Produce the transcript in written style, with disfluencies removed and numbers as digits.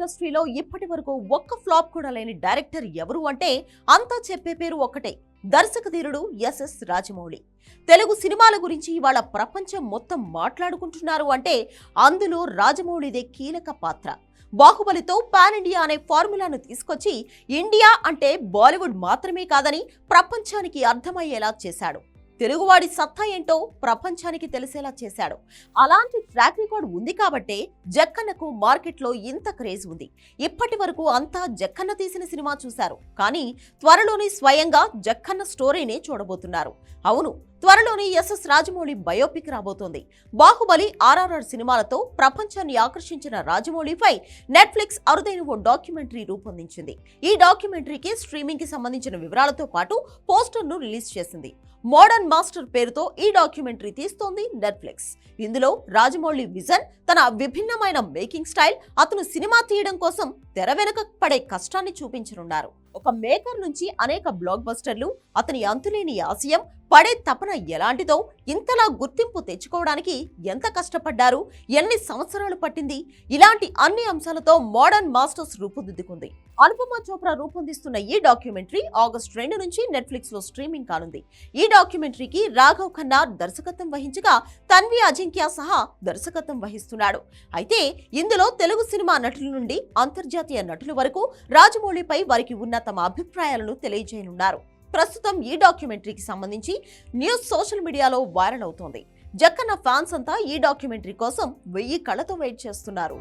ఇండస్ట్రీలో ఇప్పటి వరకు ఒక్క ఫ్లాప్ కూడా లేని డైరెక్టర్ ఎవరు అంటే అంతా చెప్పే పేరు ఒక్కటే, దర్శకధీరుడు ఎస్ఎస్ రాజమౌళి. తెలుగు సినిమాల గురించి ఇవాళ ప్రపంచం మొత్తం మాట్లాడుకుంటున్నారు అంటే అందులో రాజమౌళిదే కీలక పాత్ర. బాహుబలితో పాన్ ఇండియా అనే ఫార్ములాను తీసుకొచ్చి ఇండియా అంటే బాలీవుడ్ మాత్రమే కాదని ప్రపంచానికి అర్థమయ్యేలా చేశాడు. తెలుగువాడి సత్తా ఏంటో ప్రపంచానికి తెలిసేలా చేశాడు. అలాంటి ట్రాక్ రికార్డ్ ఉంది కాబట్టే జక్కన్నకు మార్కెట్లో ఇంత క్రేజ్ ఉంది. ఇప్పటి వరకు అంతా జక్కన్న తీసిన సినిమా చూశారు, కానీ త్వరలోనే స్వయంగా జక్కన్న స్టోరీనే చూడబోతున్నారు. అవును, త్వరలోనే ఎస్ఎస్ రాజమౌళి బయోపిక్ రాబోతోంది. బాహుబలి, ఆర్ఆర్ఆర్ సినిమాలతో ప్రపంచాన్ని ఆకర్షించిన రాజమౌళిపై నెట్ఫ్లిక్స్ అరుదైన ఓ డాక్యుమెంటరీ రూపొందించింది. ఈ డాక్యుమెంటరీకి స్ట్రీమింగ్ కి సంబంధించిన వివరాలతో పాటు పోస్టర్ను రిలీజ్ చేసింది. మోడర్న్ మాస్టర్ పేరుతో ఈ డాక్యుమెంటరీ తీస్తోంది నెట్ఫ్లిక్స్. ఇందులో రాజమౌళి విజన్, తన విభిన్నమైన మేకింగ్ స్టైల్, అతను సినిమా తీయడం కోసం తెర వెనుక పడే కష్టాన్ని చూపించనున్నారు. ఒక మేకర్ నుంచి అనేక బ్లాక్ బస్టర్లు, అతని అంతులేని ఆశయం, పడే తపన ఎలాంటిదో, ఇంతలా గుర్తింపు తెచ్చుకోవడానికి ఎంత కష్టపడ్డారు, ఎన్ని సంవత్సరాలు పట్టింది, ఇలాంటి అన్ని అంశాలతో మోడర్న్ మాస్టర్స్ రూపుదిద్దుకుంది. అనుపమ చోప్రా రూపొందిస్తున్న ఈ డాక్యుమెంటరీ ఆగస్టు 2 నుంచి నెట్ఫ్లిక్స్ లో స్ట్రీమింగ్ కానుంది. ఈ డాక్యుమెంటరీకి రాఘవ్ ఖన్నా దర్శకత్వం వహించగా తన్వి అజింక్య సహా దర్శకత్వం వహిస్తున్నాడు. అయితే ఇందులో తెలుగు సినిమా నటుల నుండి అంతర్జాతీయ నటుల వరకు రాజమౌళిపై వారికి ఉన్న తమ అభిప్రాయాలను తెలియజేయనున్నారు. ప్రస్తుతం ఈ డాక్యుమెంటరీకి సంబంధించి న్యూస్ సోషల్ మీడియాలో వైరల్ అవుతోంది. జక్కన్న ఫ్యాన్స్ అంతా ఈ డాక్యుమెంటరీ కోసం 1000 కళ్ళతో వెయిట్ చేస్తున్నారు.